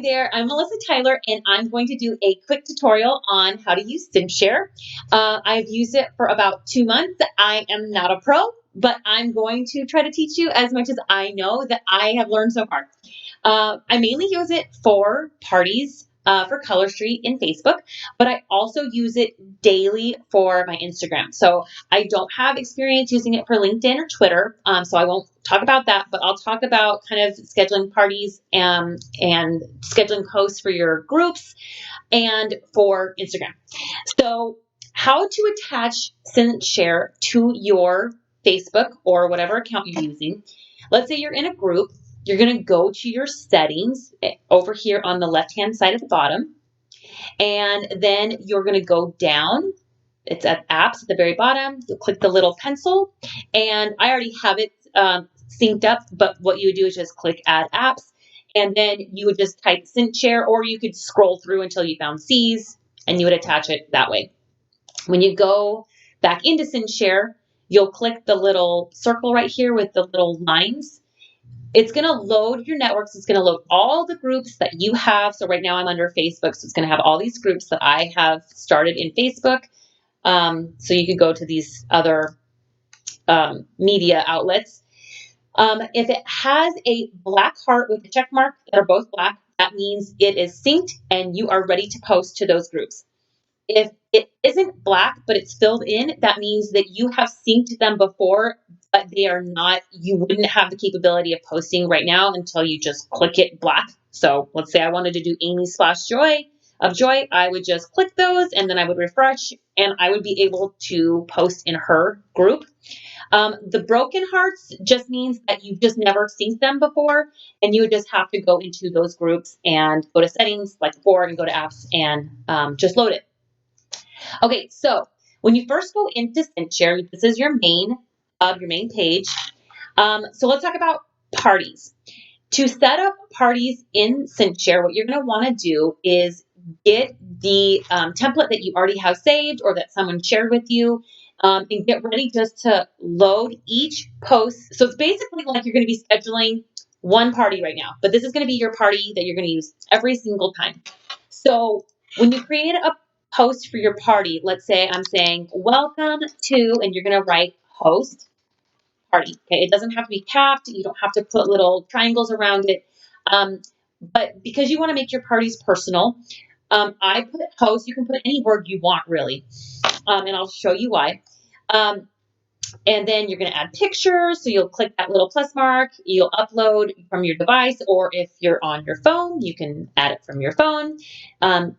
there, I'm Melissa Tyler, and I'm going to do a quick tutorial on how to use CinchShare. I've used it for about 2 months. I am not a pro, but I'm going to try to teach you as much as I know that I have learned so far. I mainly use it for parties, for Color Street in Facebook, but I also use it daily for my Instagram. So I don't have experience using it for LinkedIn or Twitter, so I won't talk about that, but I'll talk about kind of scheduling parties and scheduling posts for your groups and for Instagram. So how to attach CinchShare to your Facebook or whatever account you're using. Let's say you're in a group. You're going to go to your settings over here on the left-hand side at the bottom. And then you're going to go down. It's at apps at the very bottom. You'll click the little pencil. And I already have it synced up, but what you would do is just click add apps. And then you would just type CinchShare, or you could scroll through until you found C's and you would attach it that way. When you go back into CinchShare, you'll click the little circle right here with the little lines. It's going to load your networks. It's going to load all the groups that you have. So right now I'm under Facebook, so it's going to have all these groups that I have started in Facebook. So you could go to these other media outlets. If it has a black heart with a check mark that are both black, that means it is synced and you are ready to post to those groups. If it isn't black, but it's filled in, that means that you have synced them before, but they are not, you wouldn't have the capability of posting right now until you just click it black. So let's say I wanted to do Amy Splash Joy of Joy. I would just click those and then I would refresh and I would be able to post in her group. The broken hearts just means that you've just never synced them before, and you would just have to go into those groups and go to settings like before and go to apps and just load it. Okay, so when you first go into CinchShare, this is your main page. So let's talk about parties. To set up parties in CinchShare, what you're going to want to do is get the template that you already have saved or that someone shared with you, and get ready just to load each post. So it's basically like you're going to be scheduling one party right now, but this is going to be your party that you're going to use every single time. So when you create a post for your party, let's say I'm saying welcome to, and you're going to write host party. Okay, it doesn't have to be capped. You don't have to put little triangles around it. But because you want to make your parties personal, I put host. You can put any word you want, really, and I'll show you why. And then you're going to add pictures. So you'll click that little plus mark. You'll upload from your device, or if you're on your phone, you can add it from your phone.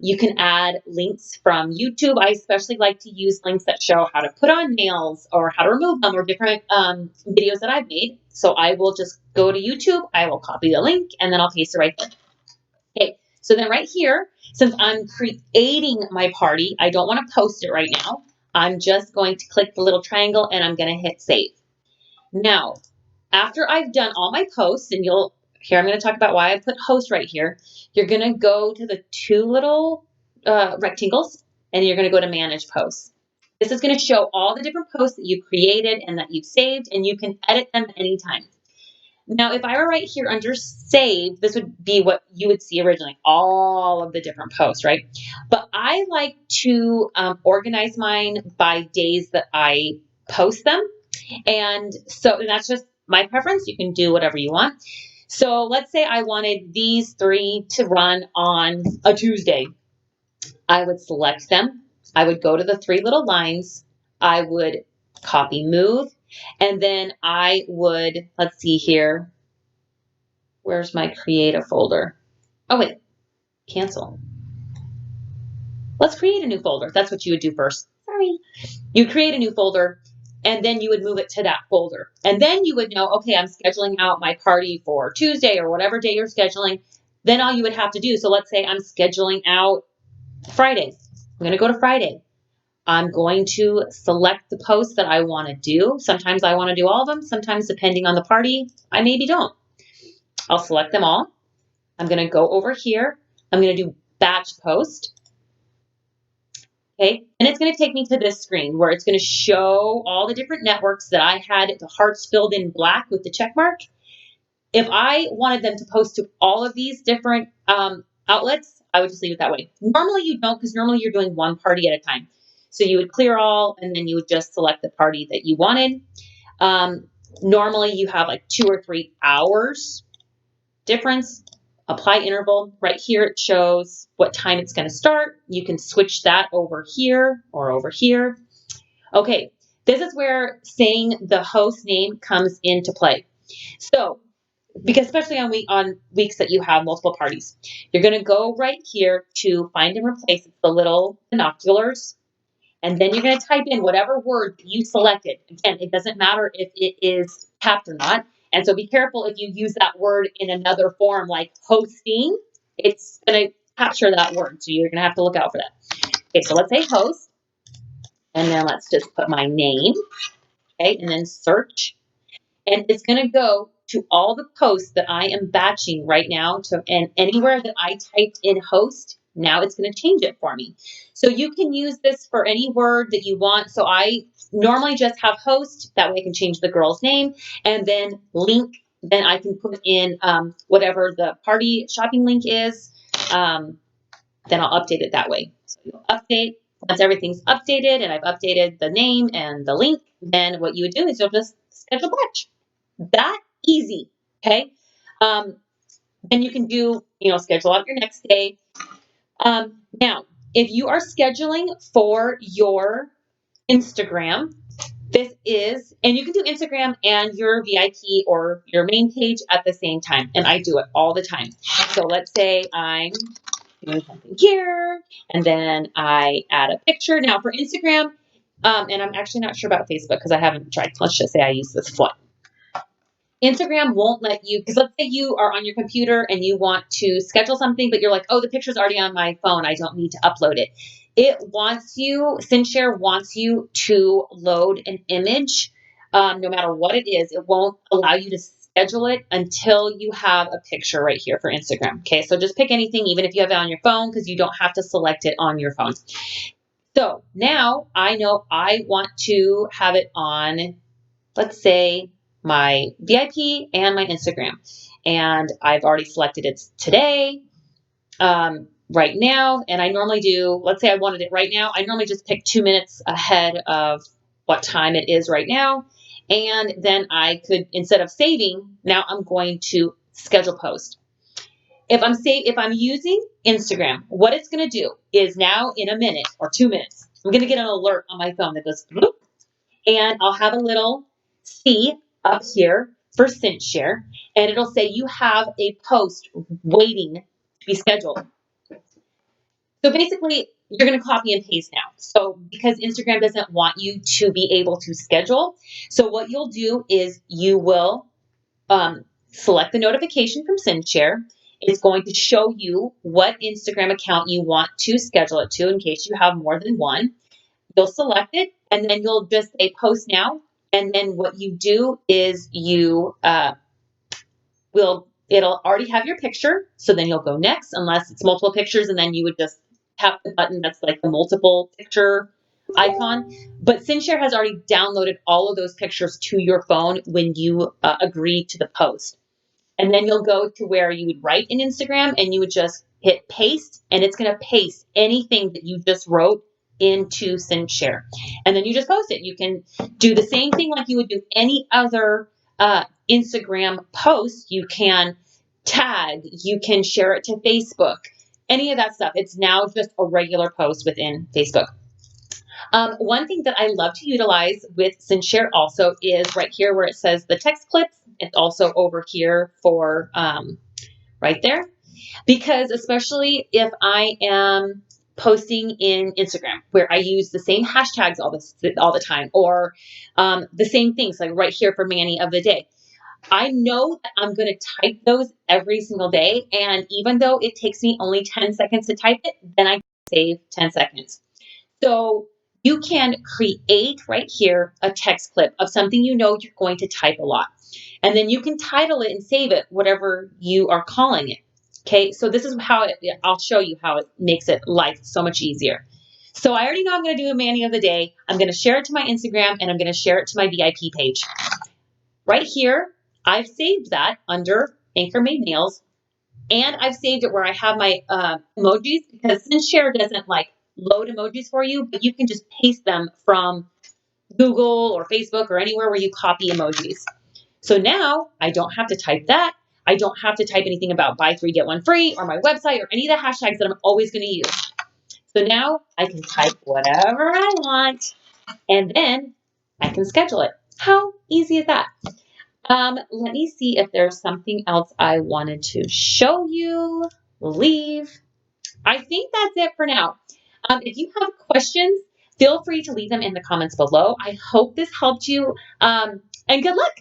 You can add links from YouTube. I especially like to use links that show how to put on nails or how to remove them, or different videos that I've made. So I will just go to YouTube. I will copy the link and then I'll paste it right there. Okay. So then right here, since I'm creating my party, I don't want to post it right now. I'm just going to click the little triangle and I'm going to hit save. Now, after I've done all my posts, and here I'm going to talk about why I put host right here. You're going to go to the two little rectangles and you're going to go to manage posts. This is going to show all the different posts that you've created and that you've saved, and you can edit them anytime. Now, if I were right here under save, this would be what you would see originally, all of the different posts, right? But I like to organize mine by days that I post them. And that's just my preference. You can do whatever you want. So let's say I wanted these 3 to run on a Tuesday. I would select them. I would go to the 3 little lines. I would copy move. And then I would, let's see here. Where's my creative folder? Oh, wait, cancel. Let's create a new folder. That's what you would do first. Sorry. You create a new folder, and then you would move it to that folder. And then you would know, okay, I'm scheduling out my party for Tuesday or whatever day you're scheduling. Then all you would have to do, so let's say I'm scheduling out Friday. I'm going to go to Friday. I'm going to select the posts that I want to do. Sometimes I want to do all of them. Sometimes, depending on the party, I maybe don't. I'll select them all. I'm going to go over here. I'm going to do batch post. Okay, and it's going to take me to this screen where it's going to show all the different networks that I had the hearts filled in black with the check mark. If I wanted them to post to all of these different outlets, I would just leave it that way. Normally you don't, because normally you're doing one party at a time. So you would clear all, and then you would just select the party that you wanted. Normally you have like 2 or 3 hours difference. Apply interval. Right here it shows what time it's going to start. You can switch that over here or over here. Okay, this is where saying the host name comes into play. So, because especially on weeks that you have multiple parties, you're going to go right here to find and replace the little binoculars, and then you're going to type in whatever word you selected. Again, it doesn't matter if it is capped or not. And so be careful if you use that word in another form like hosting, it's going to capture that word. So you're going to have to look out for that. Okay, so let's say host, and then let's just put my name, okay, and then search. And it's going to go to all the posts that I am batching right now. And anywhere that I typed in host, now it's going to change it for me. So you can use this for any word that you want. So I normally just have host. That way I can change the girl's name. And then link. Then I can put in whatever the party shopping link is. Then I'll update it that way. So you'll update. Once everything's updated and I've updated the name and the link, then what you would do is you'll just schedule batch. That easy, okay? Then you can do, schedule out your next day. Now, if you are scheduling for your Instagram, and you can do Instagram and your VIP or your main page at the same time. And I do it all the time. So let's say I'm doing something here, and then I add a picture. Now for Instagram, and I'm actually not sure about Facebook because I haven't tried. Let's just say I use this flood. Instagram won't let you, because let's say you are on your computer and you want to schedule something, but you're like, oh, the picture's already on my phone. I don't need to upload it. CinchShare wants you to load an image, no matter what it is. It won't allow you to schedule it until you have a picture right here for Instagram. Okay, so just pick anything, even if you have it on your phone, because you don't have to select it on your phone. So now I know I want to have it on, let's say, my VIP and my Instagram. And I've already selected it today, right now. And I normally do, let's say I wanted it right now. I normally just pick 2 minutes ahead of what time it is right now. And then I could, instead of saving, now I'm going to schedule post. If I'm using Instagram, what it's going to do is now in a minute or 2 minutes, I'm going to get an alert on my phone that goes, bloop, and I'll have a little C up here for CinchShare, and it'll say you have a post waiting to be scheduled. So basically, you're going to copy and paste now. So because Instagram doesn't want you to be able to schedule, so what you'll do is you will select the notification from CinchShare. It's going to show you what Instagram account you want to schedule it to in case you have more than one. You'll select it, and then you'll just say post now. And then what you do is it'll already have your picture. So then you'll go next, unless it's multiple pictures, and then you would just tap the button that's like the multiple picture icon. But CinchShare has already downloaded all of those pictures to your phone when you agree to the post. And then you'll go to where you would write in Instagram, and you would just hit paste, and it's going to paste anything that you just wrote into CinchShare. And then you just post it. You can do the same thing like you would do any other Instagram post. You can tag, you can share it to Facebook, any of that stuff. It's now just a regular post within Facebook. One thing that I love to utilize with CinchShare also is right here where it says the text clips. It's also over here for right there, because especially if I am posting in Instagram where I use the same hashtags all the time, or the same things like right here for Manny of the day. I know that I'm going to type those every single day, and even though it takes me only 10 seconds to type it, then I save 10 seconds. So you can create right here a text clip of something you know you're going to type a lot. And then you can title it and save it, whatever you are calling it. Okay, so this is how I'll show you how it makes it life so much easier. So I already know I'm going to do a Manny of the day. I'm going to share it to my Instagram, and I'm going to share it to my VIP page. Right here, I've saved that under Anchor Made Nails. And I've saved it where I have my emojis, because CinchShare doesn't like load emojis for you, but you can just paste them from Google or Facebook or anywhere where you copy emojis. So now I don't have to type that. I don't have to type anything about buy three, get one free, or my website, or any of the hashtags that I'm always going to use. So now I can type whatever I want, and then I can schedule it. How easy is that? Let me see if there's something else I wanted to show you. Leave. I think that's it for now. If you have questions, feel free to leave them in the comments below. I hope this helped you, and good luck.